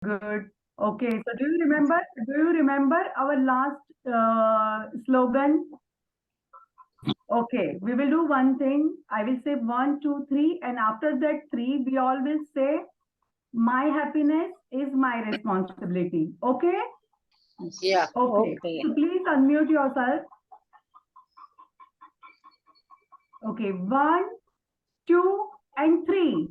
Good. Okay. So do you remember our last slogan? Okay. We will do one thing. I will say 1, 2, 3, and after that 3, we all will say, "My happiness is my responsibility." Okay? Yeah. Okay. Okay. So please unmute yourself. Okay. 1, 2, and 3.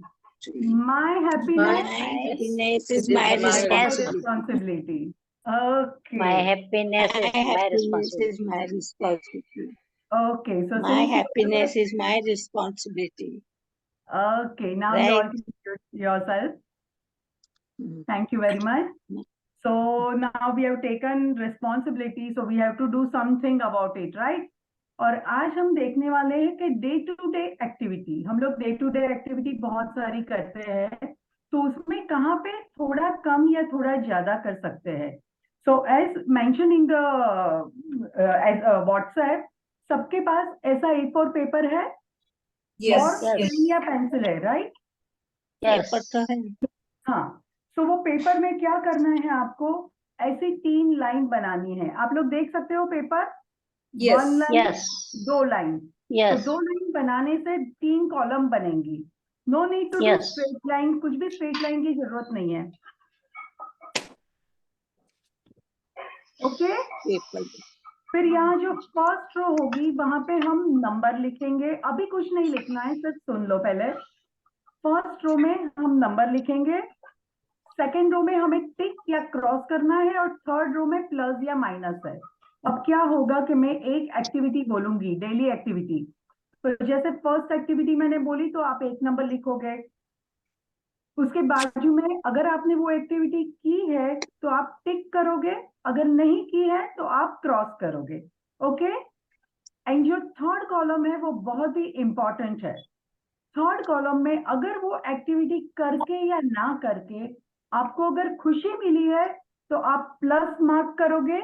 My happiness My happiness is It my is my is my responsibility. responsibility. Okay. My happiness My is my happiness responsibility. is my responsibility. Okay. So My since happiness is my responsibility. okay, now you all Right. can mute yourself. Mhm. Thank you very much. So now we have taken responsibility, so we have to do something about it, right? और आज हम देखने वाले हैं कि day to day activity, हम लोग day to day activity बहुत सारी करते हैं, तो उसमें कहाँ पे थोड़ा कम या थोड़ा ज्यादा कर सकते हैं. So as mention in the WhatsApp, सबके पास ऐसा A4 पेपर है Yes. और पेन या पेंसिल है, राइट? Yes. पेपर तो है। हाँ. तो वो पेपर में क्या करना है आपको, ऐसी 3 लाइन बनानी है. आप लोग देख सकते हो paper, Yes. 1 line, Yes. 2 line. तो Yes. 2 लाइन बनाने से 3 कॉलम बनेंगी. No need to do Yes. Straight line, कुछ भी स्ट्रेट लाइन की जरूरत नहीं है. ओके. पेपर फिर यहाँ जो फर्स्ट रो होगी वहां पे हम नंबर लिखेंगे. अभी कुछ नहीं लिखना है, सिर्फ सुन लो पहले. फर्स्ट रो में हम नंबर लिखेंगे, सेकेंड रो में हमें टिक या क्रॉस करना है, और थर्ड रो में प्लस या माइनस है. अब क्या होगा कि मैं एक एक्टिविटी बोलूंगी, डेली एक्टिविटी. तो जैसे फर्स्ट एक्टिविटी मैंने बोली तो आप 1 नंबर लिखोगे. उसके बाजू में अगर आपने वो एक्टिविटी की है तो आप टिक करोगे, अगर नहीं की है तो आप क्रॉस करोगे. ओके. एंड जो थर्ड कॉलम है वो बहुत ही इंपॉर्टेंट है. थर्ड कॉलम में अगर वो एक्टिविटी करके या ना करके आपको अगर खुशी मिली है तो आप प्लस मार्क करोगे,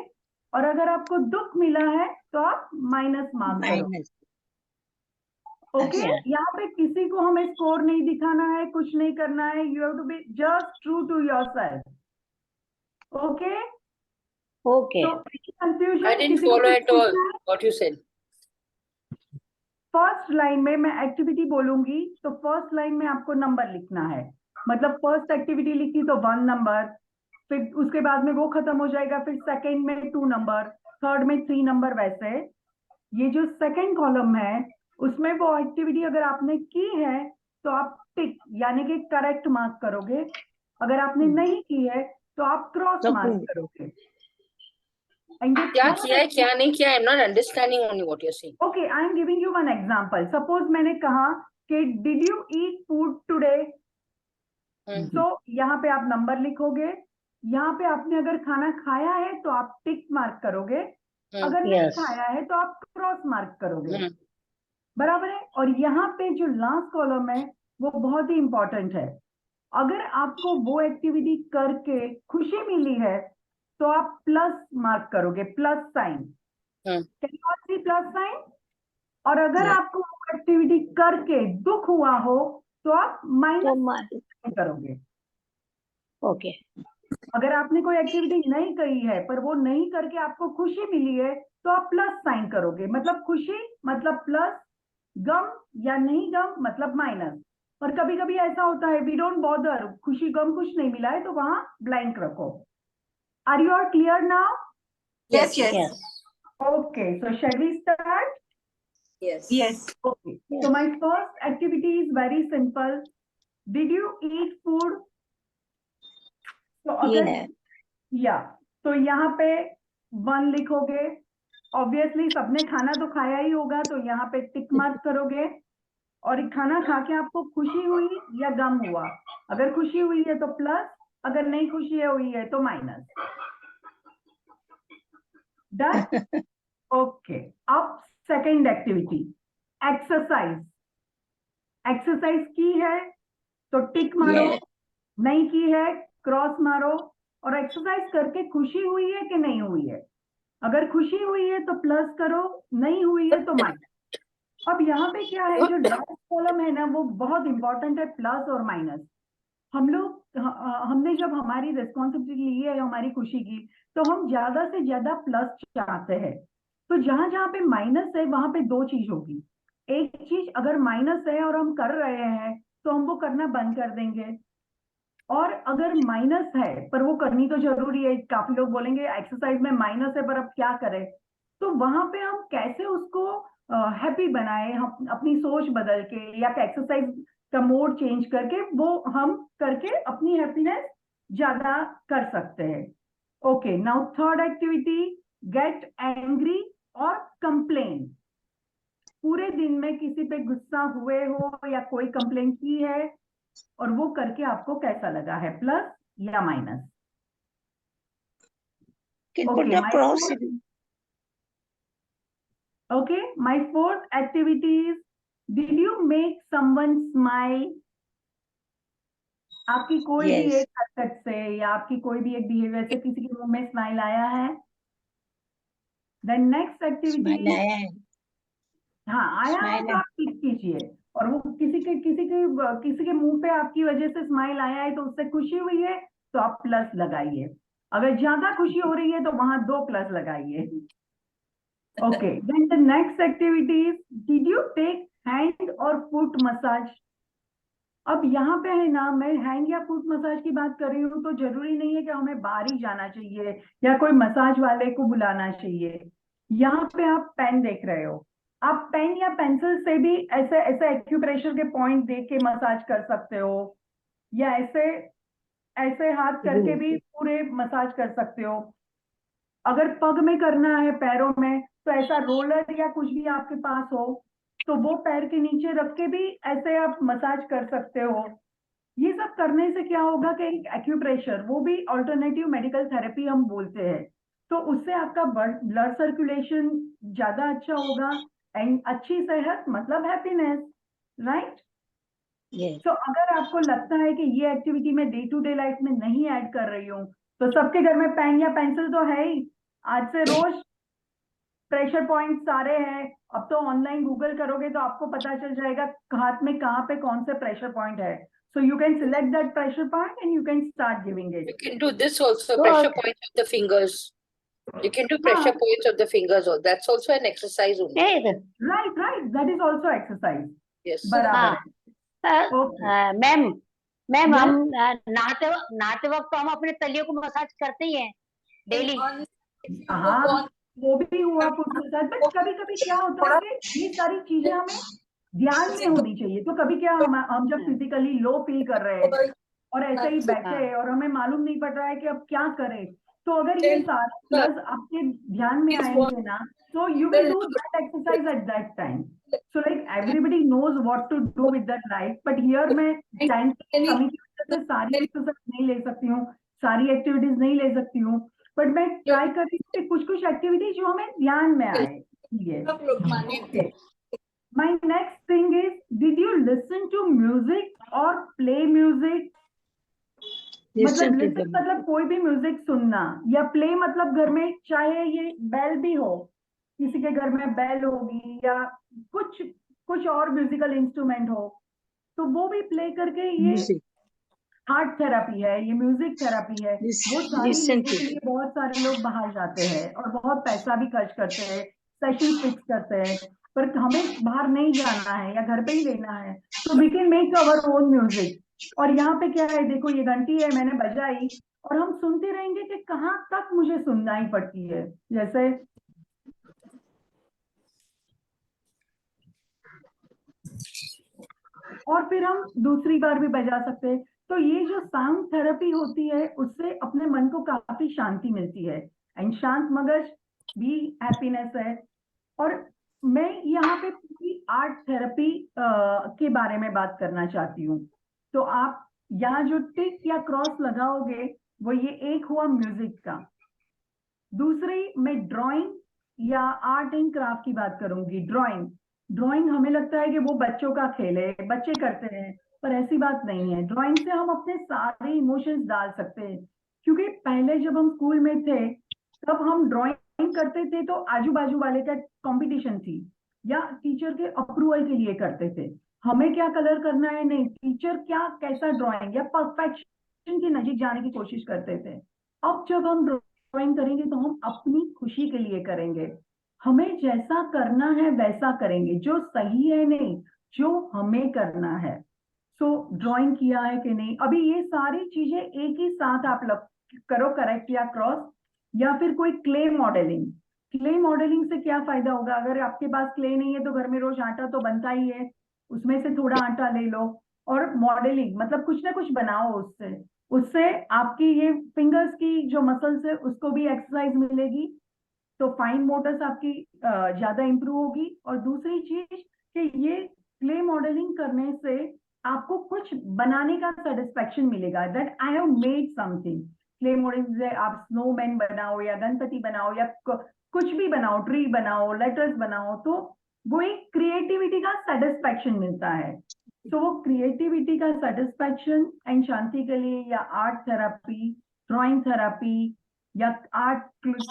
और अगर आपको दुख मिला है तो आप माइनस मार्क करोगे. माइनस। ओके. Yeah. यहाँ पे किसी को हमें स्कोर नहीं दिखाना है, कुछ नहीं करना है. You have to be just true to yourself. Okay. Okay. तो confusion I didn't follow at all what you said. First line में मैं एक्टिविटी बोलूंगी तो फर्स्ट लाइन में आपको नंबर लिखना है. मतलब फर्स्ट एक्टिविटी लिखी तो 1 नंबर, फिर उसके बाद में वो खत्म हो जाएगा, फिर सेकंड में 2 नंबर, थर्ड में 3 नंबर. वैसे ये जो सेकंड कॉलम है उसमें वो एक्टिविटी अगर आपने की है तो आप टिक यानी कि करेक्ट मार्क करोगे, अगर आपने नहीं की है तो आप क्रॉस मार्क करोगे. क्या किया है क्या नहीं किया, I'm not understanding only what you're saying. Okay, I am giving you one example. Suppose मैंने कहा कि did you eat food today, तो यहाँ पे आप नंबर लिखोगे. यहाँ पे आपने अगर खाना खाया है तो आप टिक मार्क करोगे, अगर नहीं Yes. खाया है तो आप क्रॉस मार्क करोगे. हम्म. बराबर है. और यहाँ पे जो लास्ट कॉलम है वो बहुत ही इंपॉर्टेंट है. अगर आपको वो एक्टिविटी करके खुशी मिली है तो आप प्लस मार्क करोगे, प्लस साइन. Plus sign. और अगर Yeah. आपको वो एक्टिविटी करके दुख हुआ हो तो आप तो माइनस करोगे. Okay. अगर आपने कोई एक्टिविटी नहीं करी है पर वो नहीं करके आपको खुशी मिली है तो आप प्लस साइन करोगे. मतलब खुशी मतलब प्लस, गम या नहीं गम मतलब माइनस. और कभी कभी ऐसा होता है वी डोंट बॉदर, खुशी गम कुछ नहीं मिला है तो वहां ब्लैंक रखो. Are you all clear now? Yes. Yes. Okay, so shall we start? Yes. Yes. Okay. So my first activity is very simple. Did you eat food? तो अगर Yeah. या तो यहाँ पे 1 लिखोगे. ऑब्वियसली सबने खाना तो खाया ही होगा तो यहाँ पे टिक मार्क करोगे. और खाना खा के आपको खुशी हुई या गम हुआ, अगर खुशी हुई है तो प्लस, अगर नहीं खुशी हुई है तो माइनस. डन. ओके. अब सेकेंड एक्टिविटी, एक्सरसाइज. एक्सरसाइज की है तो टिक मारो, Yes. नहीं की है क्रॉस मारो. और एक्सरसाइज करके खुशी हुई है कि नहीं हुई है, अगर खुशी हुई है तो प्लस करो, नहीं हुई है तो माइनस. अब यहाँ पे क्या है, जो लास्ट कॉलम है ना वो बहुत इंपॉर्टेंट है, प्लस और माइनस. हमने जब हमारी रिस्पॉन्सिबिलिटी ली है हमारी खुशी की, तो हम ज्यादा से ज्यादा प्लस चाहते हैं। तो जहां जहां पे माइनस है वहां पे दो चीज होगी। एक चीज, अगर माइनस है और हम कर रहे हैं तो हम वो करना बंद कर देंगे। और अगर माइनस है पर वो करनी तो जरूरी है, काफी लोग बोलेंगे एक्सरसाइज में माइनस है पर अब क्या करें, तो वहां पे हम कैसे उसको हैप्पी बनाए, हम अपनी सोच बदल के या एक्सरसाइज का मोड चेंज करके वो हम करके अपनी हैप्पीनेस ज्यादा कर सकते हैं। Okay, now third activity, get angry और कंप्लेन। पूरे दिन में किसी पे गुस्सा हुए हो या कोई कंप्लेन की है और वो करके आपको कैसा लगा है, प्लस या minus? Can Okay, put the my pros fourth, in. okay, my fourth activity is, did you make someone smile? आपकी कोई भी Yes. एक हरकत से या आपकी कोई भी एक बिहेवियर से किसी के मुंह में स्माइल आया है? देन नेक्स्ट एक्टिविटी, Smile आया है. हाँ आया है Smile तो आप टिक कीजिए। और वो किसी के मुंह पे आपकी वजह से स्माइल आया है तो उससे खुशी हुई है तो आप प्लस लगाइए। अगर ज्यादा खुशी हो रही है तो वहां 2 प्लस लगाइए। Okay, then the next activity is, did you take hand or foot massage? अब यहाँ पे है ना, मैं हैंड या फुट मसाज की बात कर रही हूँ तो जरूरी नहीं है कि हमें बाहर ही जाना चाहिए या कोई मसाज वाले को बुलाना चाहिए। यहाँ पे आप पेन देख रहे हो, आप पेन या पेंसिल से भी ऐसे ऐसे एक्यूप्रेशर के पॉइंट देख के मसाज कर सकते हो, या ऐसे ऐसे हाथ करके भी पूरे मसाज कर सकते हो। अगर पग में करना है, पैरों में, तो ऐसा रोलर या कुछ भी आपके पास हो तो वो पैर के नीचे रख के भी ऐसे आप मसाज कर सकते हो। ये सब करने से क्या होगा कि एक्यूप्रेशर, वो भी अल्टरनेटिव मेडिकल थेरेपी हम बोलते हैं, तो उससे आपका ब्लड सर्कुलेशन ज्यादा अच्छा होगा। एंड अच्छी सेहत मतलब हैप्पीनेस, राइट? Yes. तो अगर आपको लगता है कि ये एक्टिविटी मैं डे टू डे लाइफ में नहीं ऐड कर रही हूँ, तो सबके घर में पेन या पेंसिल तो है ही। आज से रोज प्रेशर पॉइंट सारे हैं, अब तो ऑनलाइन गूगल करोगे तो आपको पता चल जाएगा हाथ में कहाँ पे कौन से प्रेशर पॉइंट है। So you can select that pressure point and you can start giving You it. can do this also, So, pressure points of the fingers. You can do pressure हाँ, points of the fingers. That's also an exercise only. hey, right right, that is also exercise. Yes. बराबर हाँ, है। Okay, ma'am ma'am Yes. हम नहाते नहाते वक्त तो हम अपने तलियों को मसाज करते ही हैं डेली। हाँ, वो भी हुआ फुट मसाज, बट कभी कभी क्या होता है कि ये सारी चीजें हमें ध्यान में होनी चाहिए। तो कभी क्या, हम जब फिजिकली लो फील कर रहे हैं और ऐसे ही बैठे हैं और हमें मालूम नहीं पड़ रहा है कि अब क्या करें, तो अगर ये सारे प्लस आपके ध्यान में आएंगे ना, so you will do that exercise at that time. So like everybody knows what to do with that life, but here मैं टाइम की कमी की वजह से सारी एक्सरसाइज नहीं ले सकती हूँ, सारी एक्टिविटीज नहीं ले सकती हूँ, बट मैं ट्राई कर रही हूँ कि कुछ कुछ एक्टिविटीज जो हमें ध्यान में आए। Okay. My next thing is, did you listen to music or play music? Listen मतलब to लिसन them. मतलब कोई भी म्यूजिक सुनना, या प्ले मतलब घर में चाहे ये बेल भी हो, किसी के घर में बेल होगी या कुछ कुछ और म्यूजिकल इंस्ट्रूमेंट हो, तो वो भी प्ले करके ये Music. आर्ट थेरेपी है, ये म्यूजिक थेरेपी है। वो सारी Listen लेने to के लिए them. बहुत सारे लोग बाहर जाते हैं और बहुत पैसा भी खर्च करते हैं, सेशन फिक्स करते हैं, पर हमें बाहर नहीं जाना है या घर पे ही लेना है, तो we can make our own music. और यहाँ पे क्या है, देखो ये घंटी है, मैंने बजाई और हम सुनते रहेंगे कि कहाँ तक मुझे सुनना ही पड़ती है, जैसे और फिर हम दूसरी बार भी बजा सकते हैं। तो ये जो साउंड थेरेपी होती है उससे अपने मन को काफी शांति मिलती है, एंड शांत मगज भी हैप्पीनेस है। और मैं यहाँ पे पूरी आर्ट थेरेपी के बारे में बात करना चाहती हूँ। तो आप यहाँ जो टिक या क्रॉस लगाओगे वो ये एक हुआ म्यूजिक का। दूसरी मैं ड्राइंग या आर्ट एंड क्राफ्ट की बात करूंगी। ड्राइंग ड्राइंग हमें लगता है कि वो बच्चों का खेल है, बच्चे करते हैं, पर ऐसी बात नहीं है। ड्राइंग से हम अपने सारे इमोशंस डाल सकते हैं, क्योंकि पहले जब हम स्कूल में थे तब हम ड्राइंग करते थे तो आजू बाजू वाले का कंपटीशन थी या टीचर के अप्रूवल के लिए करते थे। हमें क्या कलर करना है, नहीं टीचर क्या कैसा ड्राइंग या परफेक्शन के नजीक जाने की कोशिश करते थे। अब जब हम ड्राइंग करेंगे तो हम अपनी खुशी के लिए करेंगे, हमें जैसा करना है वैसा करेंगे, जो सही है नहीं, जो हमें करना है। सो ड्राइंग किया है कि नहीं, अभी ये सारी चीजें एक ही साथ आप करो, करेक्ट या क्रॉस, या फिर कोई क्ले मॉडलिंग। क्ले मॉडलिंग से क्या फायदा होगा, अगर आपके पास क्ले नहीं है तो घर में रोज आटा तो बनता ही है, उसमें से थोड़ा आटा ले लो। और मॉडलिंग मतलब कुछ ना कुछ बनाओ उससे, उससे आपकी ये फिंगर्स की जो मसल्स है उसको भी एक्सरसाइज मिलेगी, तो फाइन मोटर्स आपकी ज्यादा इंप्रूव होगी। और दूसरी चीज कि ये क्ले मॉडलिंग करने से आपको कुछ बनाने का सेटिस्फेक्शन मिलेगा, that I have made something. Clay modelling से आप स्नोमैन बनाओ या गणपति बनाओ या कुछ भी बनाओ, ट्री बनाओ, लेटर्स बनाओ, तो वो एक क्रिएटिविटी का सेटिस्फेक्शन मिलता है। तो वो क्रिएटिविटी का सेटिस्फेक्शन एंड शांति के लिए, या आर्ट थेरापी, ड्राइंग थेरापी, या आर्ट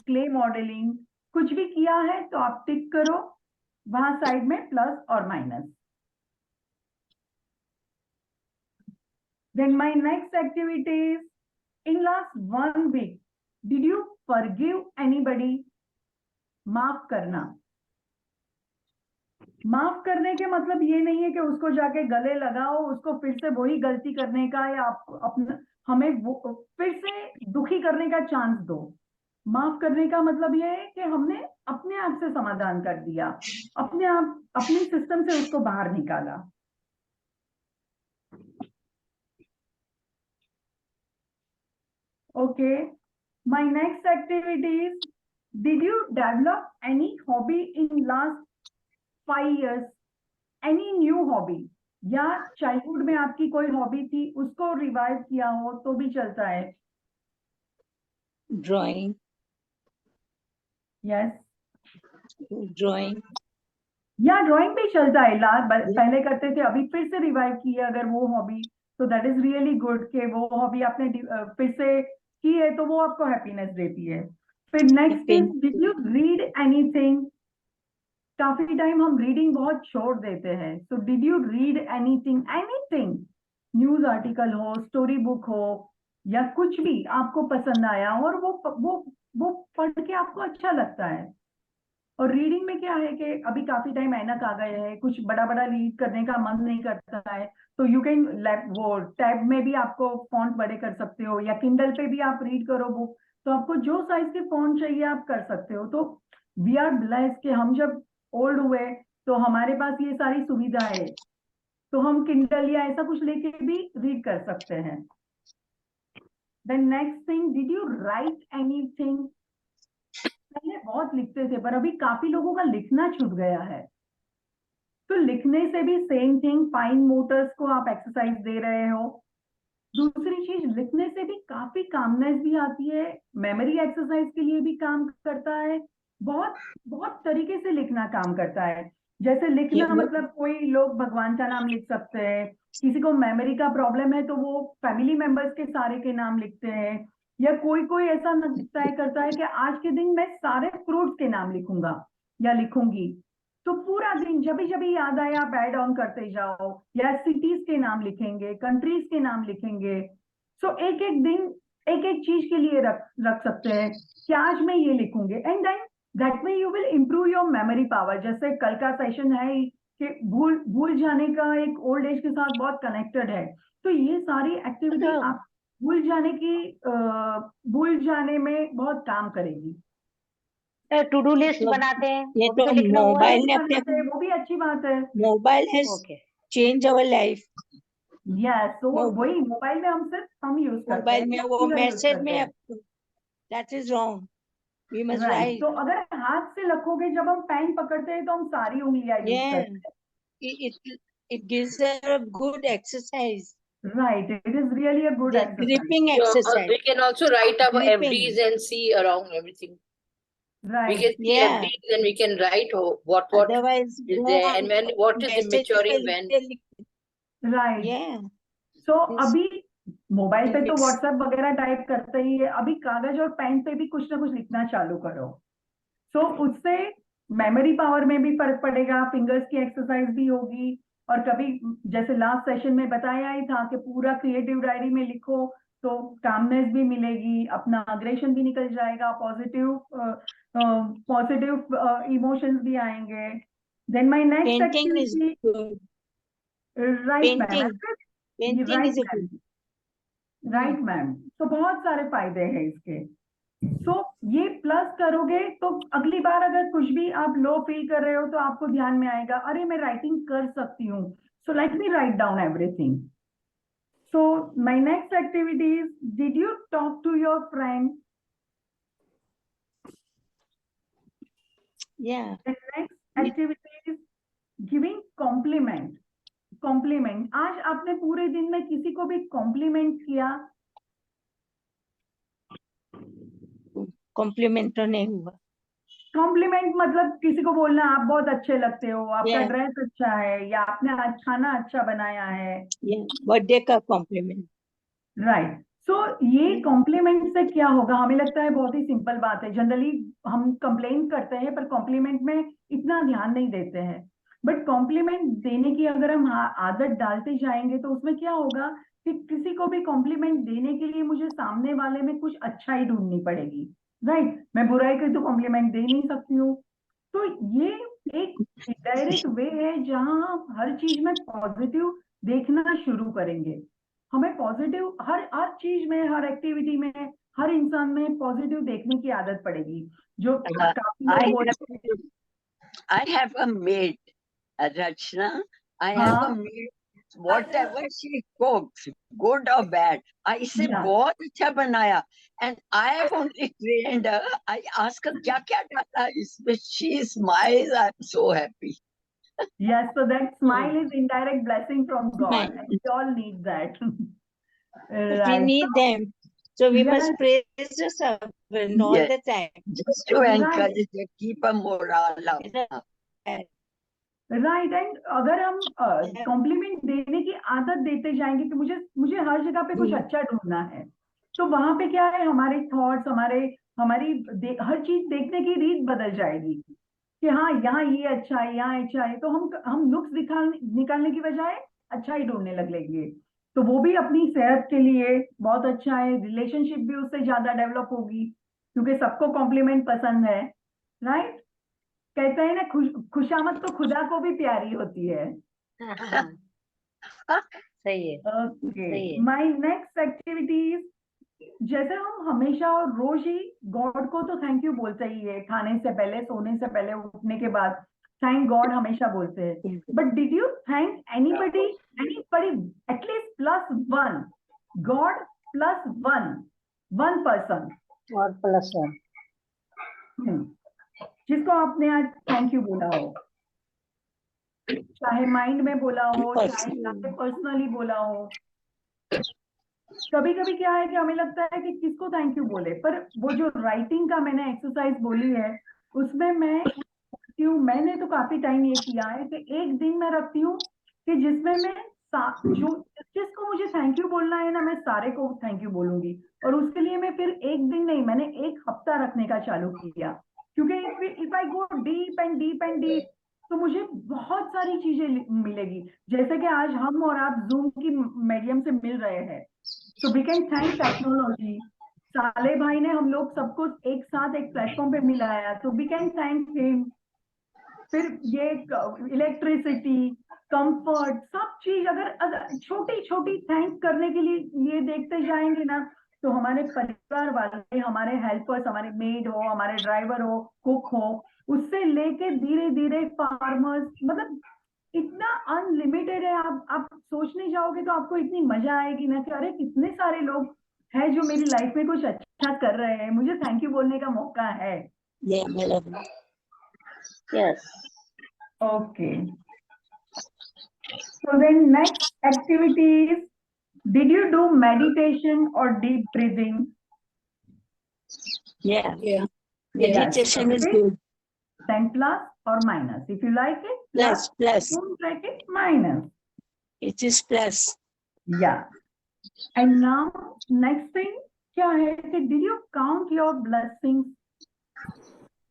क्ले मॉडलिंग कुछ भी किया है तो आप टिक करो वहां साइड में प्लस और minus. Then my next activity is, in last 1 week, did you forgive anybody? माफ करना। माफ करने के मतलब ये नहीं है कि उसको जाके गले लगाओ, उसको फिर से वही गलती करने का, या अपना हमें वो फिर से दुखी करने का चांस दो। माफ करने का मतलब ये है कि हमने अपने आप से समाधान कर दिया, अपने आप अपनी सिस्टम से उसको बाहर निकाला। Okay, my next activity is, did you develop any hobby in last 5 years? Any new hobby? या चाइल्डहुड में आपकी कोई हॉबी थी उसको रिवाइव किया हो तो भी चलता है। Drawing. Yes, Drawing. या ड्राइंग भी चलता है, पहले करते थे अभी फिर से रिवाइव किया अगर वो हॉबी, तो दैट इज रियली गुड कि वो हॉबी आपने फिर से की है तो वो आपको हैप्पीनेस देती है। फिर next is, did you read anything? काफी टाइम हम रीडिंग बहुत छोड़ देते हैं, so did you read anything? Anything, news article हो, स्टोरी बुक हो, या कुछ भी आपको पसंद आया और वो पढ़ के आपको अच्छा लगता है। और रीडिंग में क्या है कि अभी काफी टाइम ऐनक आ गए हैं, कुछ बड़ा बड़ा रीड करने का मन नहीं करता है, तो यू कैन वो टैब में भी आपको फॉन्ट बड़े कर सकते हो, या किंडल पे भी आप रीड करो बुक, तो आपको जो साइज के फॉन्ट चाहिए आप कर सकते हो। तो वी आर ब्लेस्ड कि हम जब ओल्ड हुए तो हमारे पास ये सारी सुविधा है, तो हम किंडल या ऐसा कुछ लेके भी रीड कर सकते हैं। Then next thing, did you write anything? पहले बहुत लिखते थे पर अभी काफी लोगों का लिखना छूट गया है, तो लिखने से भी सेम थिंग, फाइन मोटर्स को आप एक्सरसाइज दे रहे हो। दूसरी चीज, लिखने से भी काफी कामनेस भी आती है, मेमोरी एक्सरसाइज के लिए भी काम करता है, बहुत बहुत तरीके से लिखना काम करता है। जैसे लिखना मतलब कोई लोग भगवान का नाम लिख सकते हैं, किसी को मेमोरी का प्रॉब्लम है तो वो फैमिली मेंबर्स के सारे के नाम लिखते हैं, या कोई कोई ऐसा तय करता है कि आज के दिन मैं सारे फ्रूट्स के नाम लिखूंगा या लिखूंगी, तो पूरा दिन जब भी याद आए आप ऐड ऑन करते जाओ, या सिटीज के नाम लिखेंगे, कंट्रीज के नाम लिखेंगे। सो एक एक दिन एक एक चीज के लिए रख सकते हैं कि आज मैं ये लिखूंगे, and then that way you will improve your memory power. जैसे कल का सेशन है कि भूल जाने का एक ओल्ड एज के साथ बहुत कनेक्टेड है, तो ये सारी एक्टिविटी आप भूल जाने में बहुत काम करेगी। टू डू लिस्ट बनाते हैं, ये वो भी तो लिखना हुआ है। मोबाइल ने अपने वो भी अच्छी बात है। Mobile has okay, change our life. Yes, तो Mobile. वही मोबाइल में हम यूज करते मोबाइल हैं, में सब वो चीजें use मैसेज करते में हैं। That is wrong, we must write, right. तो अगर हाथ से लिखोगे, जब हम पेन पकड़ते हैं तो हम सारी उंगलियां यूज Yeah, करते it gives a good exercise, हैं। Right, it is really a good the exercise. gripping So, exercise. we can also write our Gripping. FDs and see around everything. We right, can see Yeah. FDs and we can write what Otherwise, is वो there and when what is message maturing पे when. Right. Yeah. So This- अभी mobile पे तो It's- WhatsApp वगैरह type करते ही है, अभी कागज और पेन पे भी कुछ ना कुछ लिखना चालू करो। सो उससे मेमोरी पावर में भी फर्क पड़ेगा, फिंगर्स की एक्सरसाइज भी होगी, और कभी जैसे लास्ट सेशन में बताया ही था कि पूरा क्रिएटिव डायरी में लिखो तो कामनेस भी मिलेगी, अपना अग्रेशन भी निकल जाएगा, पॉजिटिव इमोशंस भी आएंगे. Then my next Painting is activity, good. Right ma'am, Painting is a good. Right ma'am. तो बहुत सारे फायदे हैं इसके. तो ये प्लस करोगे तो अगली बार अगर कुछ भी आप लो फील कर रहे हो तो आपको ध्यान में आएगा, अरे मैं राइटिंग कर सकती हूँ. So let me write down everything. So my next activity is, did you talk to your friend? Yeah. The next activity is giving compliment. Compliment. आज आपने पूरे दिन में किसी को भी कॉम्प्लीमेंट किया? Compliment तो नहीं हुआ. कॉम्प्लीमेंट मतलब किसी को बोलना आप बहुत अच्छे लगते हो, आपका Yeah. ड्रेस अच्छा है, या आपने आज खाना अच्छा बनाया है. Yeah. Birthday का compliment. राइट. सो ये कॉम्प्लीमेंट से क्या होगा? हमें लगता है बहुत ही सिंपल बात है, जनरली हम कंप्लेन करते हैं पर कॉम्प्लीमेंट में इतना ध्यान नहीं देते हैं. बट कॉम्प्लीमेंट देने की अगर हम आदत डालते जाएंगे तो उसमें क्या होगा कि किसी को भी कॉम्प्लीमेंट देने के लिए मुझे सामने वाले में कुछ अच्छा ही ढूंढनी पड़ेगी. राइट. मैं बुराई की तो कॉम्प्लीमेंट दे नहीं सकती हूँ. तो ये एक डायरेक्ट वे है जहां हम हर चीज में पॉजिटिव देखना शुरू करेंगे. हमें पॉजिटिव हर चीज में, हर एक्टिविटी में, हर इंसान में पॉजिटिव देखने की आदत पड़ेगी. जो काफी लोग होते हैं. I have a maid, Rachna. I have a maid. Whatever she cooks, good or bad, I say Yeah. बहुत अच्छा बनाया. And I have only trained her. I ask her क्या क्या डाला इसमें. She smiles. I'm so happy. Yes, so that smile is indirect blessing from God, Smile. and we all need that. We Right. need them. So we Yes. must praise the servant all Yes. the time. Just to encourage her, keep a morale up. Right. And अगर हम complement देने की आदत देते जाएंगे कि मुझे हर जगह पे कुछ अच्छा ढूंढना है, तो वहां पे क्या है, हमारे थॉट्स, हमारी हर चीज देखने की रीत बदल जाएगी कि हाँ यहाँ ये अच्छा है, यहाँ अच्छा है, तो हम नुक्स निकालने की बजाय अच्छा ही ढूंढने लगेंगे. तो वो भी अपनी सेहत के लिए बहुत अच्छा है. रिलेशनशिप भी उससे ज्यादा डेवलप होगी क्योंकि सबको कॉम्प्लीमेंट पसंद है. राइट. कहते हैं ना, खुशामद तो खुदा को भी प्यारी होती है. सही है. ओके. सही है. माय नेक्स्ट एक्टिविटीज, जैसे हम हमेशा और रोज ही गॉड को तो थैंक यू बोलते ही है, खाने से पहले, सोने से पहले, उठने के बाद थैंक गॉड हमेशा बोलते हैं. But did you thank anybody at least +1? God +1 person और +1. जिसको आपने आज थैंक यू बोला हो, चाहे माइंड में बोला हो, चाहे पर्सनली बोला हो. कभी कभी क्या है कि हमें लगता है कि किसको थैंक यू बोले, पर वो जो राइटिंग का मैंने एक्सरसाइज बोली है उसमें मैंने तो काफी टाइम ये किया है कि एक दिन मैं रखती हूँ कि जिसमें मैं जिसको मुझे थैंक यू बोलना है ना, मैं सारे को थैंक यू बोलूंगी. और उसके लिए मैं फिर एक दिन नहीं, मैंने 1 हफ्ता रखने का चालू किया. क्योंकि if I go deep and deep and deep तो मुझे बहुत सारी चीजें मिलेगी. जैसे कि आज हम और आप जूम की मीडियम से मिल रहे हैं, so we can thank technology. साले भाई ने हम लोग सबको एक साथ एक प्लेटफॉर्म पे मिलाया, so we can thank him. फिर ये इलेक्ट्रिसिटी, कंफर्ट, सब चीज अगर छोटी छोटी थैंक करने के लिए ये देखते जाएंगे ना, तो हमारे परिवार वाले, हमारे हेल्पर्स, हमारे मेड हो, हमारे ड्राइवर हो, कुक हो, उससे लेके धीरे धीरे फार्मर्स, मतलब इतना अनलिमिटेड है. आप सोचने जाओगे तो आपको इतनी मजा आएगी ना कि अरे कितने सारे लोग हैं जो मेरी लाइफ में कुछ अच्छा कर रहे हैं, मुझे थैंक यू बोलने का मौका है. Yes. Okay. So then next activity is, did you do meditation or deep breathing? Yeah. Yeah. Meditation is Okay. good. Then plus or minus. If you like it, Plus. don't like it, minus. It is plus. Yeah. And now next thing क्या है कि did you count your blessings?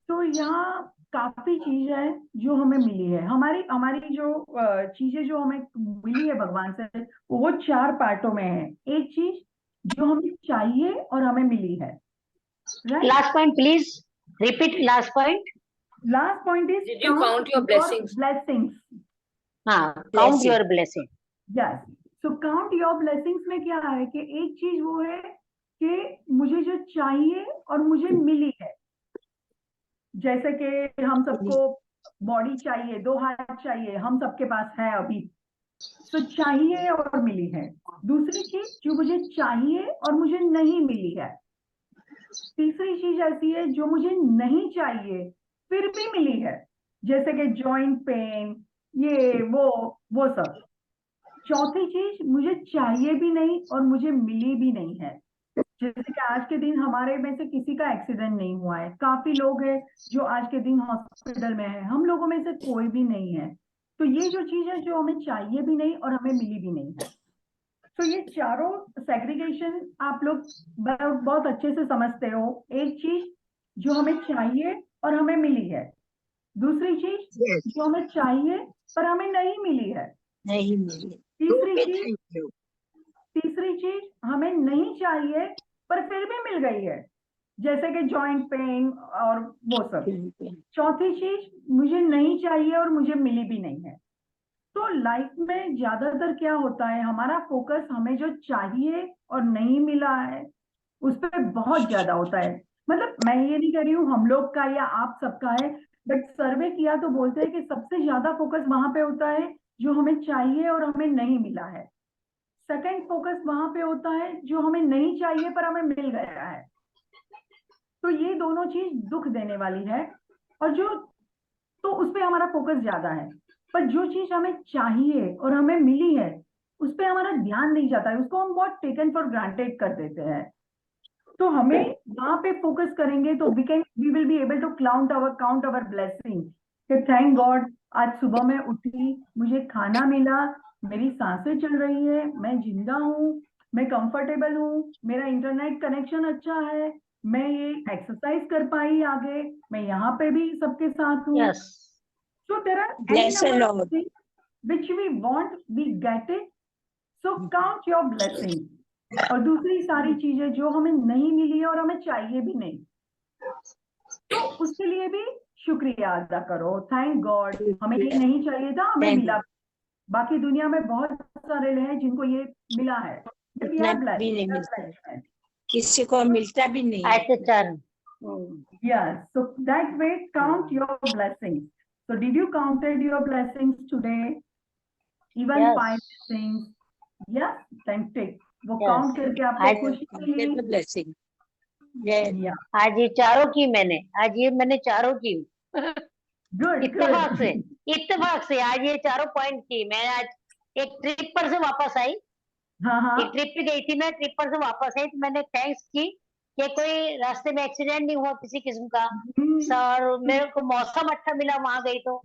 तो यहाँ काफी चीज है जो हमें मिली है। हमारी हमारी जो चीजें जो हमें मिली है भगवान से, वो 4 पार्टों में है। एक चीज जो हमें चाहिए और हमें मिली है, right. Last point please repeat last point. Last point is Did you count your blessings? Blessings. हाँ, count Blessing. Your blessing. Yes, so count your blessings में क्या है कि एक चीज वो है कि मुझे जो चाहिए और मुझे मिली है। जैसे कि हम सबको बॉडी चाहिए, 2 हाथ चाहिए, हम सबके पास है अभी, तो चाहिए और मिली है। दूसरी चीज जो मुझे चाहिए और मुझे नहीं मिली है। तीसरी चीज ऐसी है जो मुझे नहीं चाहिए फिर भी मिली है, जैसे कि जॉइंट पेन, ये वो सब। चौथी चीज मुझे चाहिए भी नहीं और मुझे मिली भी नहीं है। जैसे कि आज के दिन हमारे में से किसी का एक्सीडेंट नहीं हुआ है, काफी लोग हैं जो आज के दिन हॉस्पिटल में है, हम लोगों में से कोई भी नहीं है। तो ये जो चीज है जो हमें चाहिए भी नहीं और हमें मिली भी नहीं है। तो ये चारों सेग्रीगेशन आप लोग बहुत अच्छे से समझते हो। एक चीज जो हमें चाहिए और हमें मिली है, दूसरी चीज Yes. जो हमें चाहिए पर हमें नहीं मिली है, नहीं मिली। तीसरी Okay, चीज thank you. हमें नहीं चाहिए पर फिर भी मिल गई है, जैसे कि जॉइंट पेन और वो सब। चौथी चीज मुझे नहीं चाहिए और मुझे मिली भी नहीं है। तो लाइफ में ज्यादातर क्या होता है, हमारा फोकस हमें जो चाहिए और नहीं मिला है उस पर बहुत ज्यादा होता है। मतलब मैं ये नहीं कह रही हूँ हम लोग का या आप सबका है, बट सर्वे किया तो बोलते हैं कि सबसे ज्यादा फोकस वहां पे होता है जो हमें चाहिए और हमें नहीं मिला है। सेकंड फोकस वहां पे होता है जो हमें नहीं चाहिए पर हमें मिल गया है। तो ये दोनों चीज दुख देने वाली है, और जो तो उस पे हमारा फोकस ज्यादा है। पर जो चीज हमें चाहिए और हमें मिली है उस पे हमारा ध्यान नहीं जाता है, उसको हम बहुत टेकन फॉर ग्रांटेड कर देते हैं। तो हमें वहां पे फोकस करेंगे तो we will be able to count our blessing. Thank God, आज सुबह मैं उठी, मुझे खाना मिला, मेरी सांसें चल रही है, मैं जिंदा हूँ, मैं कंफर्टेबल हूँ, मेरा इंटरनेट कनेक्शन अच्छा है, मैं ये एक्सरसाइज कर पाई आगे, मैं यहाँ पे भी सबके साथ हूँ। Yes, So there are any Bless the number of Lord. things which we want, we get it. So count your blessings. और दूसरी सारी चीजें जो हमें नहीं मिली है और हमें चाहिए भी नहीं, तो उसके लिए भी शुक्रिया अदा करो। थैंक गॉड, हमें ये नहीं चाहिए था, हमें Thank मिला। बाकी दुनिया में बहुत सारे लोग हैं जिनको ये मिला है। But we are इतना blessed. भी नहीं We are मिलता है। blessed. किसी को मिलता भी नहीं है। At turn. Yes, so that way count your blessings. So did you counted your blessings today? Even Yes. 5 blessings? Yes, then take. वो Yes. काउंट करके आपको आज- खुशी Get milli. the blessing. Yeah. Yeah, आज ये चारों की मैंने चारों की good, इत्तेफाक से good. आज ये चारों पॉइंट की। मैं आज एक ट्रिप पर से वापस आई, हाँ हाँ, एक ट्रिप पे गई थी, मैं ट्रिप पर से वापस आई तो मैंने थैंक्स की कि कोई रास्ते में एक्सीडेंट नहीं हुआ किसी किस्म का। और मेरे को मौसम अच्छा मिला वहां गई तो, और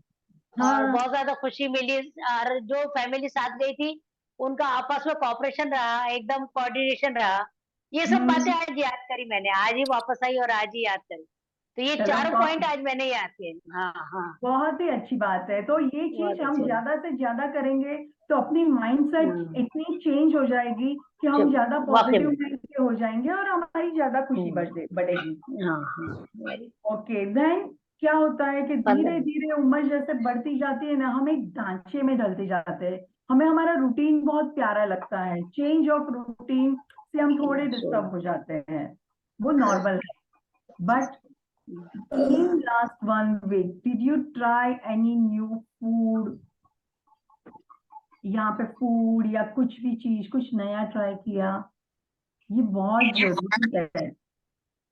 हाँ, बहुत ज्यादा खुशी मिली। और जो फैमिली साथ गई थी उनका आपस में कोऑपरेशन रहा, एकदम कोऑर्डिनेशन रहा। ये सब बातें आज याद करी मैंने, आज ही वापस आई और आज ही याद करी। तो ये चलो, चारों बहुत- पॉइंट आज मैंने याद किए। हाँ हाँ, बहुत ही अच्छी बात है। तो ये बहुत चीज हम अच्छी। ज्यादा से ज्यादा करेंगे तो अपनी माइंडसेट इतनी चेंज हो जाएगी कि हम ज्यादा वाकई पॉजिटिव में। माइंड के हो जाएंगे और हमारी ज्यादा खुशी बढ़ेगी। हाँ हाँ, very ओके, देन क्या होता है कि मतलब- धीरे धीरे उम्र जैसे बढ़ती जाती है ना, हम एक ढांचे में ढलते जाते हैं। हमें हमारा रूटीन बहुत प्यारा लगता है, चेंज ऑफ रूटीन से हम थोड़े डिस्टर्ब हो जाते हैं, वो नॉर्मल है। But in last 1 week did you try any new food? यहाँ पे फूड या कुछ भी चीज, कुछ नया ट्राई किया? ये बहुत जरूरी है,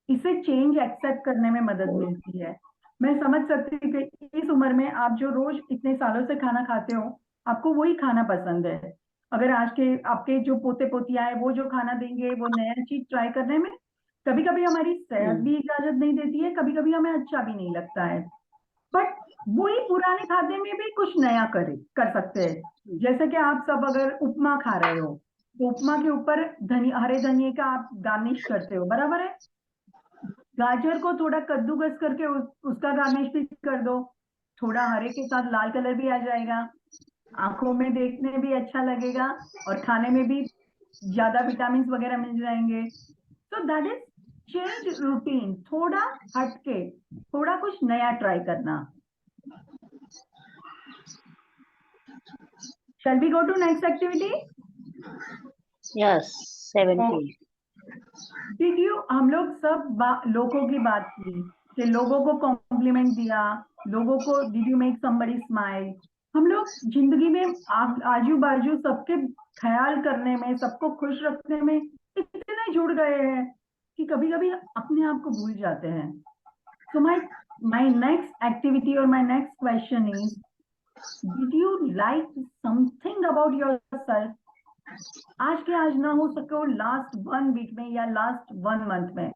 इसे चेंज एक्सेप्ट करने में मदद मिलती है। मैं समझ सकती हूँ कि इस उम्र में आप जो रोज इतने सालों से खाना खाते हो, आपको वही खाना पसंद है। अगर आज के आपके जो पोते पोतियां हैं वो जो खाना देंगे, वो नया चीज ट्राई करने में कभी कभी हमारी सेहत भी इजाजत नहीं देती है, कभी कभी हमें अच्छा भी नहीं लगता है। बट वही पुराने खाने में भी कुछ नया कर सकते हैं। जैसे कि आप सब अगर उपमा खा रहे हो तो उपमा के ऊपर हरे धनिए का आप गार्निश करते हो, बराबर है? गाजर को थोड़ा कद्दूकस करके उसका गार्निश भी कर दो, थोड़ा हरे के साथ लाल कलर भी आ जाएगा, आंखों में देखने भी अच्छा लगेगा और खाने में भी ज्यादा विटामिन वगैरह मिल जाएंगे। So that is change routine, थोड़ा हटके, थोड़ा कुछ नया ट्राई करना। Shall we go to next activity? Yes, 17. Did you, हम लोग सब लोगों की बात की कि लोगों को कॉम्प्लीमेंट दिया, लोगों को did you make somebody smile. हम लोग जिंदगी में आजू बाजू सबके ख्याल करने में, सबको खुश रखने में इतने जुड़ गए हैं कि कभी कभी अपने आप को भूल जाते हैं। So my next activity or my next question is, did you like something about yourself? आज के आज ना हो सके लास्ट 1 वीक में या लास्ट 1 मंथ में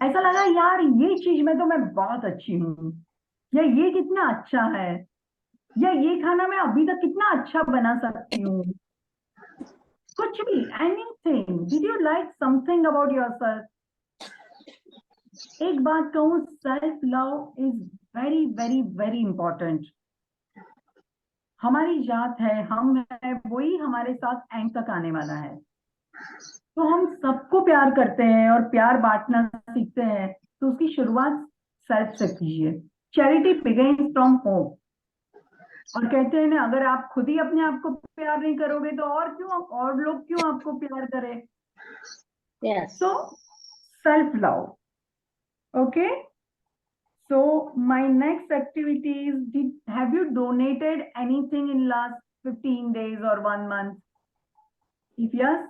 ऐसा लगा यार ये चीज में तो मैं बहुत अच्छी हूँ, या ये कितना अच्छा है, या ये खाना मैं अभी तक कितना अच्छा बना सकती हूँ, कुछ भी, anything. Did you like something about yourself? एक बात कहूँ, self love is very very very important. हमारी जात है, हम है, वही हमारे साथ एंड तक आने वाला है। तो हम सबको प्यार करते हैं और प्यार बांटना सीखते हैं, तो उसकी शुरुआत सेल्फ से कीजिए। Charity begins from home. और कहते हैं ना, अगर आप खुद ही अपने आप को प्यार नहीं करोगे तो और लोग क्यों आपको प्यार करें? Yes. So self love. Okay, so my next activity is, have you donated anything in last 15 days or 1 month? If yes,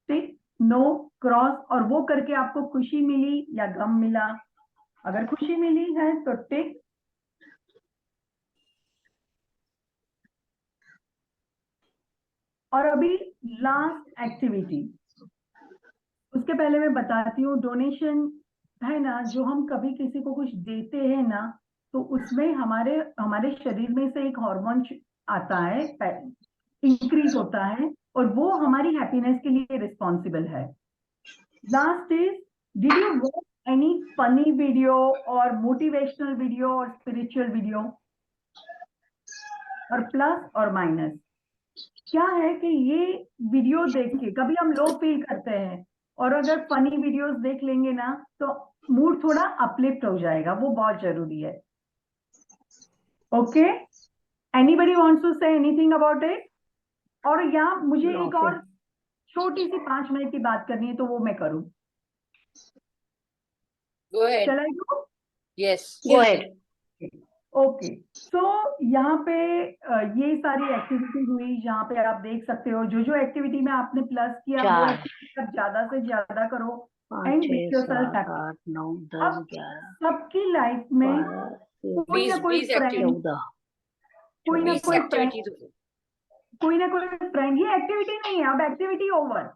tick, no, cross। और वो करके आपको खुशी मिली या गम मिला? अगर खुशी मिली है तो टिक, और अभी लास्ट एक्टिविटी, उसके पहले मैं बताती हूँ, डोनेशन है ना, जो हम कभी किसी को कुछ देते हैं ना, तो उसमें हमारे शरीर में से एक हार्मोन आता है, इंक्रीज होता है, और वो हमारी हैप्पीनेस के लिए रिस्पॉन्सिबल है। Last is, did you watch any funny video और मोटिवेशनल वीडियो और स्पिरिचुअल वीडियो? और प्लस और माइनस क्या है कि ये वीडियो देख के कभी हम लो फील करते हैं, और अगर फनी वीडियोस देख लेंगे ना तो मूड थोड़ा अपलिफ्ट हो जाएगा, वो बहुत जरूरी है। Okay, anybody wants to say anything about it? और या मुझे एक और छोटी सी 5 मिनट की बात करनी है तो वो मैं करूं? Go ahead. Shall I do? Yes. Go ahead. Okay, so यहाँ पे ये सारी एक्टिविटी हुई, जहाँ पे आप देख सकते हो जो एक्टिविटी में आपने प्लस किया वो चार। एक्टिविटी आप ज्यादा से ज्यादा करो 5, एंड 6, मेक योरसेल्फ 7, हैप्पी। 8, 9, 10, अब 11, सबकी लाइफ में 12, कोई ना कोई 20 फ्रेंड, activity. कोई ना 20 कोई activity. फ्रेंड, कोई ना कोई फ्रेंड। ये एक्टिविटी नहीं है, अब एक्टिविटी ओवर।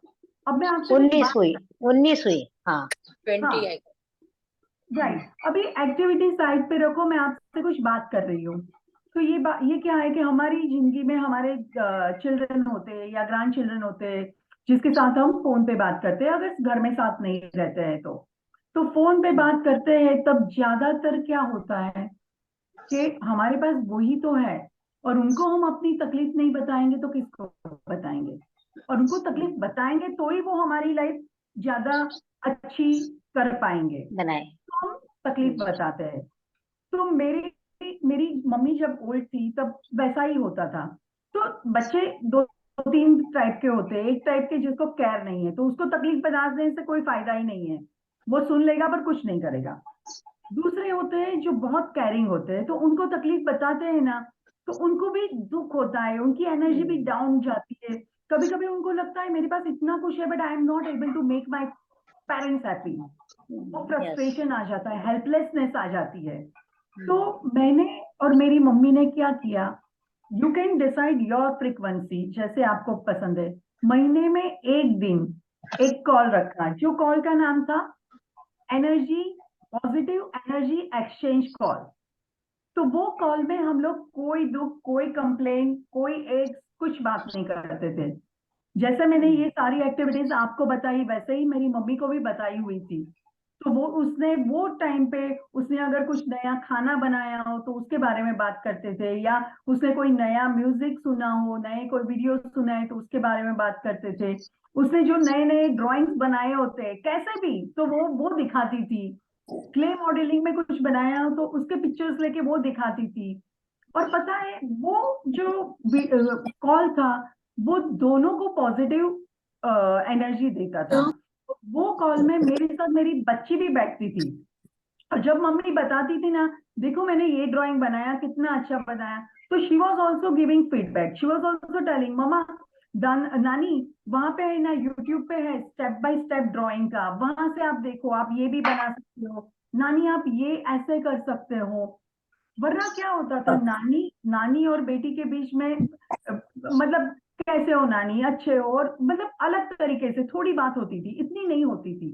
अब मैं आपसे 19 हुई, 19 हुई। हाँ 20 हाँ। I राइट, अभी एक्टिविटी साइड पे रखो, मैं आपसे कुछ बात कर रही हूँ। तो ये क्या है कि हमारी जिंदगी में हमारे चिल्ड्रन होते हैं या ग्रैंड चिल्ड्रन होते हैं, जिसके साथ हम फोन पे बात करते हैं, अगर घर में साथ नहीं रहते हैं तो फोन पे बात करते हैं, तब ज्यादातर क्या होता है कि हमारे पास वही तो है, और उनको हम अपनी तकलीफ नहीं बताएंगे तो किसको बताएंगे? और उनको तकलीफ बताएंगे तो ही वो हमारी लाइफ ज्यादा अच्छी कर पाएंगे। बनाए। हम तकलीफ बताते हैं। तो मेरी मम्मी जब ओल्ड थी तब वैसा ही होता था। तो बच्चे 2-3 टाइप के होते हैं। एक टाइप के जिसको केयर नहीं है, तो उसको तकलीफ बताने से कोई फायदा ही नहीं है, वो सुन लेगा पर कुछ नहीं करेगा। दूसरे होते हैं जो बहुत केयरिंग होते हैं, तो उनको तकलीफ बताते हैं ना तो उनको भी दुख होता है, उनकी एनर्जी भी डाउन जाती है। कभी कभी उनको लगता है मेरे पास इतना कुछ है but I am not able to make my parents happy. वो फ्रस्ट्रेशन आ जाता है, हेल्पलेसनेस आ जाती है। तो मैंने और मेरी मम्मी ने क्या किया, you can decide your frequency जैसे आपको पसंद है। महीने में एक दिन एक कॉल रखा, जो कॉल का नाम था energy, positive energy exchange call. तो वो कॉल में हम लोग कोई दुख, कोई कंप्लेन, कोई एक कुछ बात नहीं करते थे। जैसे मैंने ये सारी एक्टिविटीज आपको बताई वैसे ही मेरी मम्मी को भी बताई हुई थी। तो वो उसने वो टाइम पे उसने अगर कुछ नया खाना बनाया हो तो उसके बारे में बात करते थे, या उसने कोई नया म्यूजिक सुना हो, नए कोई वीडियो सुना है तो उसके बारे में बात करते थे। उसने जो नए नए ड्राइंग्स बनाए होते हैं कैसे भी, तो वो दिखाती थी। क्ले मॉडलिंग में कुछ बनाया हो तो उसके पिक्चर्स लेके वो दिखाती थी। और पता है वो जो कॉल था वो दोनों को पॉजिटिव एनर्जी देता था। वो कॉल में मेरे साथ मेरी बच्ची भी बैठती थी, और जब मम्मी बताती थी ना, देखो मैंने ये ड्राइंग बनाया, कितना अच्छा बनाया, तो she was also giving feedback, she was also telling मम्मा नानी वहां पे है ना, यूट्यूब पे है स्टेप बाय स्टेप ड्राइंग का, वहां से आप देखो, आप ये भी बना सकते हो, नानी आप ये ऐसे कर सकते हो। वरना क्या होता था, नानी नानी और बेटी के बीच में मतलब कैसे हो नानी, अच्छे हो, और मतलब अलग तरीके से थोड़ी बात होती थी, इतनी नहीं होती थी।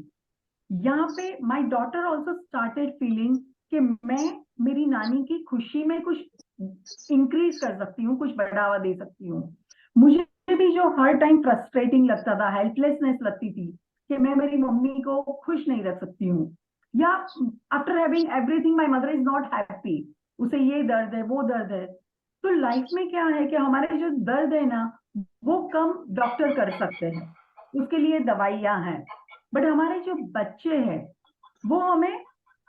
यहाँ पे my daughter also started feeling कि मैं मेरी नानी की खुशी में कुछ इंक्रीज कर सकती हूँ, कुछ बढ़ावा दे सकती हूँ। मुझे भी जो हर टाइम फ्रस्ट्रेटिंग लगता था, हेल्पलेसनेस लगती थी कि मैं मेरी मम्मी को खुश नहीं रख सकती हूँ, या after having everything my mother is not happy, उसे ये दर्द है वो दर्द है। तो लाइफ में क्या है कि हमारे जो दर्द है ना वो कम डॉक्टर कर सकते हैं, उसके लिए दवाइयां हैं, बट हमारे जो बच्चे हैं वो हमें,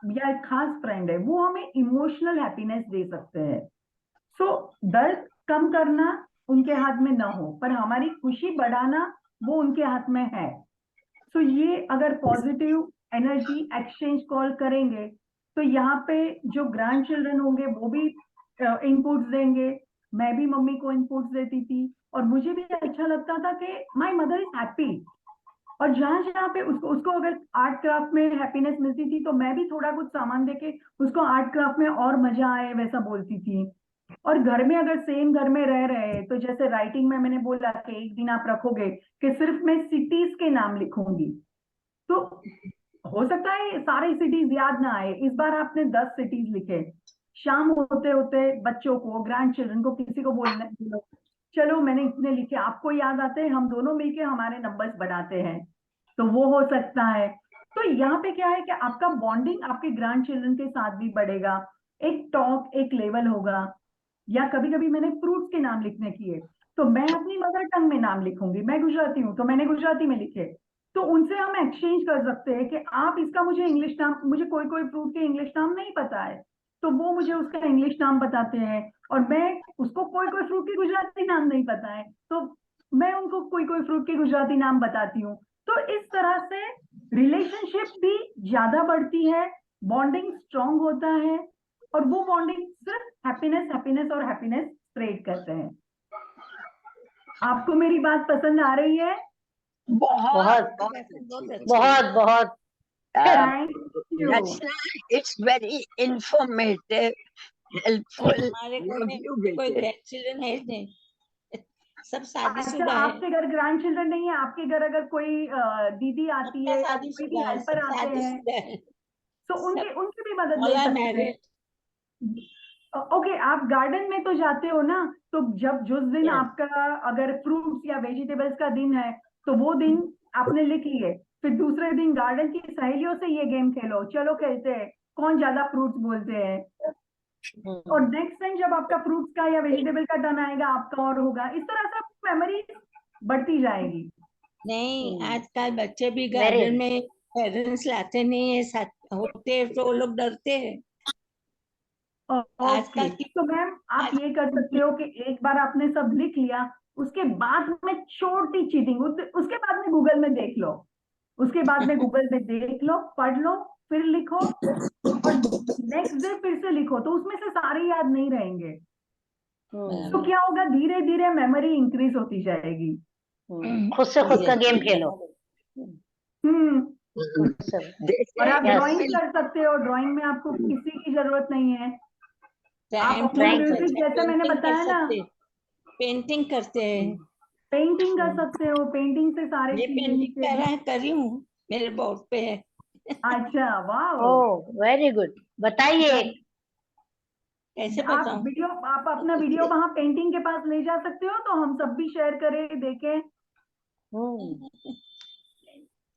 या एक खास फ्रेंड है वो हमें इमोशनल हैप्पीनेस दे सकते हैं। सो दर्द कम करना उनके हाथ में ना हो, पर हमारी खुशी बढ़ाना वो उनके हाथ में है। सो ये अगर पॉजिटिव एनर्जी एक्सचेंज कॉल करेंगे तो यहाँ पे जो ग्रैंड चिल्ड्रन होंगे वो भी इनपुट्स देंगे, मैं भी मम्मी को इनपुट्स देती थी, और मुझे भी अच्छा लगता था कि माय मदर इज हैप्पी। और जहां जहां पे उसको उसको अगर आर्ट क्राफ्ट में हैप्पीनेस मिलती थी तो मैं भी थोड़ा कुछ सामान देके उसको आर्ट क्राफ्ट में और मजा आए वैसा बोलती थी। और घर में अगर सेम घर में रह रहे हैं तो जैसे राइटिंग में मैंने बोला कि एक दिन आप रखोगे कि सिर्फ मैं सिटीज के नाम लिखूंगी, तो हो सकता है सारे सिटीज याद ना आए, इस बार आपने 10 सिटीज लिखे, शाम होते होते बच्चों को, ग्रैंड चिल्ड्रन को, किसी को बोलने बोलो, चलो मैंने इतने लिखे, आपको याद आते हैं, हम दोनों मिलके हमारे नंबर्स बढ़ाते हैं, तो वो हो सकता है। तो यहाँ पे क्या है कि आपका बॉन्डिंग आपके ग्रैंड चिल्ड्रन के साथ भी बढ़ेगा, एक टॉक एक लेवल होगा। या कभी कभी मैंने फ्रूट्स के नाम लिखने किए, तो मैं अपनी मदर टंग में नाम लिखूंगी, मैं गुजराती हूँ तो मैंने गुजराती में लिखे, तो उनसे हम एक्सचेंज कर सकते हैं कि आप इसका मुझे इंग्लिश नाम, मुझे कोई कोई फ्रूट के इंग्लिश नाम नहीं पता है तो वो मुझे उसका इंग्लिश नाम बताते हैं, और मैं उसको कोई कोई फ्रूट के गुजराती नाम नहीं पता है तो मैं उनको कोई कोई फ्रूट के गुजराती नाम बताती हूँ। तो इस तरह से रिलेशनशिप भी ज्यादा बढ़ती है, बॉन्डिंग स्ट्रांग होता है, और वो बॉन्डिंग सिर्फ हैप्पीनेस हैप्पीनेस और हैप्पीनेस स्प्रेड करते हैं। आपको मेरी बात पसंद आ रही है? बहुत बहुत अच्छी बहुत बहुत thank you. Rachna, it's very informative, helpful. हमारे घर Love में you, कोई बेटे. ग्रैंड चिल्ड्रन है नहीं, सब अच्छा, शादीशुदा है। आपके घर ग्रैंड चिल्ड्रन नहीं है, आपके घर अगर कोई दीदी आती सबका है या कोई भी शादीशुदा है, हेल्पर सब आते हैं शादीशुदा है, तो उनकी सब उनकी भी मदद ऑल ले आर सकते हैं। मैरिड। ओके, आप गार्डन में तो जाते हो ना, तो जब जिस दिन Yes. आपका अगर फ्रूट्स या वेजिटेबल्स का दिन है तो वो दिन आपने लिख लिए, फिर दूसरे दिन गार्डन की सहेलियों से ये गेम खेलो, चलो खेलते हैं कौन ज्यादा फ्रूट्स बोलते हैं, और नेक्स्ट टाइम जब आपका फ्रूट्स का या वेजिटेबल का टर्न आएगा आपका और होगा, इस तरह से मेमोरी बढ़ती जाएगी। नहीं, आजकल बच्चे भी वेरी गार्डन में पेरेंट्स लाते नहीं है, साथ होते हैं तो वो लोग डरते हैं। ओके, आजकल की तो मैम आप आज ये कर सकते हो कि एक बार आपने सब लिख लिया, उसके बाद में छोटी चीटिंग, उसके बाद में गूगल में देख लो, उसके बाद में गूगल में देख लो, पढ़ लो, फिर लिखो, और नेक्स्ट डे फिर से लिखो, तो उसमें से सारे याद नहीं रहेंगे। तो क्या होगा, धीरे धीरे मेमोरी इंक्रीज होती जाएगी। खुद से खुद का गेम खेलो। हम्म खुद से। They और say आप Yes. ड्राइंग कर सकते हो, ड्राइंग में आपको किसी की जरूरत नहीं है, आप टाइम अपने Thank म्यूजिक जैसे मैंने पेंटिंग कर बताया ना, सकते, पेंटिंग करते हैं। पेंटिंग कर सकते हो, पेंटिंग से सारी ये चीजें पेंटिंग नीचे। कर रही हूँ, मेरे बोर्ड पे है। अच्छा, वाह। ओह वेरी गुड, बताइए। कैसे आप बताऊं? वीडियो, आप अपना वीडियो वहां पेंटिंग के पास ले जा सकते हो, तो हम सब भी शेयर करें, देखें। हम्म,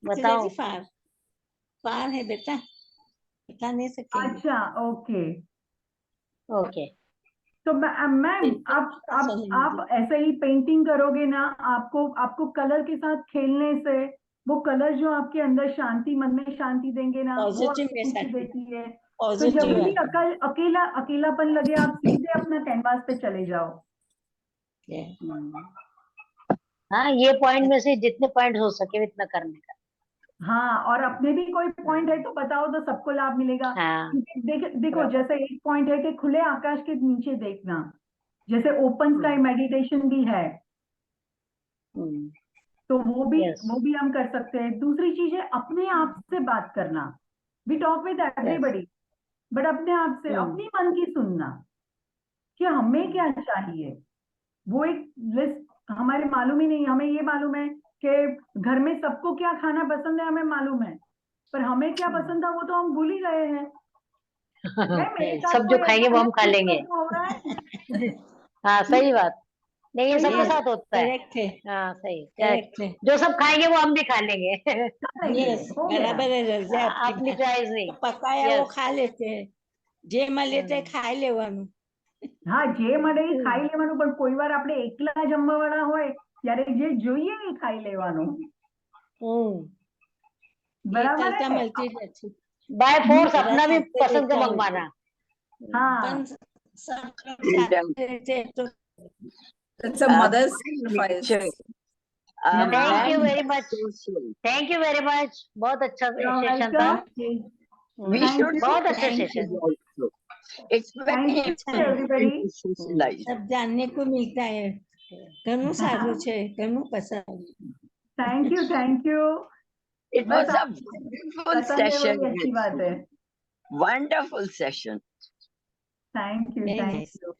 It's बताओ। very far. पार है बेटा, बता नहीं सकेंगे। अच्छा ओके। ओके। तो मैम बिल्कुल आप पसंद है आप ऐसे ही पेंटिंग करोगे ना, आपको कलर के साथ खेलने से वो कलर जो आपके अंदर शांति, मन में शांति देंगे ना, वो पॉजिटिव आपको में खुशी साथी, देती है। तो पॉजिटिव जब भी है। अकेलापन लगे, आप सीधे अपना कैनवास पे चले जाओ। हाँ, ये पॉइंट में से जितने पॉइंट हो सके इतना करने का। हाँ, और अपने भी कोई पॉइंट है तो बताओ, तो सबको लाभ मिलेगा। हाँ। देखो जैसे एक पॉइंट है कि खुले आकाश के नीचे देखना, जैसे ओपन स्काई मेडिटेशन भी है, तो यस। वो भी हम कर सकते हैं। दूसरी चीज है अपने आप से बात करना। We talk with everybody, but अपने आप से अपनी मन की सुनना कि हमें क्या चाहिए। वो एक लिस्ट हमारे मालूम ही नहीं, हमें ये मालूम है कि घर में सबको क्या खाना पसंद है, हमें मालूम है, पर हमें क्या पसंद था वो तो हम भूल ही गए हैं। मेरे साथ सब जो कोई खाएंगे वो हम खा अचानक से लेंगे। ऐसा हो रहा है। हाँ, सही बात। नहीं, ये सही सबके बात साथ होता है। करेक्ट है, हाँ, सही, करेक्ट। करेक्ट है। जो सब खाएंगे वो हम भी खा लेंगे। यस, हो गया। बराबर है रजा आपकी अपनी बात। चॉइस नहीं। तो पकाया वो यस। खा लेते हैं, જે મળે તે ખાઈ લેવાનું. હા, જે મળે એ ખાઈ લેવાનું, પણ કોઈ વાર આપણે એકલા જમવા વાળા હોય ત્યારે જે જોઈએ એ ખાઈ લેવાનું। બરાબર એકલતા હે? મળતી નથી, बाय फोर्स બધા अपना भी સાથે पसंद का રહેતા હોય मंगवाना। हाँ, પણ सब लोग Freedom. સાથે रहते हैं तो It's a mother's sacrifice. Nature. Yeah. Thank you Man very is much. social. Thank you very much, बहुत अच्छा you're सेशन था। welcome। We Thank should you। बहुत अच्छा Thank session. you. also. It's very Thank you अच्छा है, everybody। important to socialize. सब जानने को मिलता है, ઘણું સારું છે, ઘણું પસંદ. Thank you, thank you. It बस was a आप wonderful पसंद है session वही अच्छी with बात है। you. Wonderful session. Thank you, Very thank nice. You.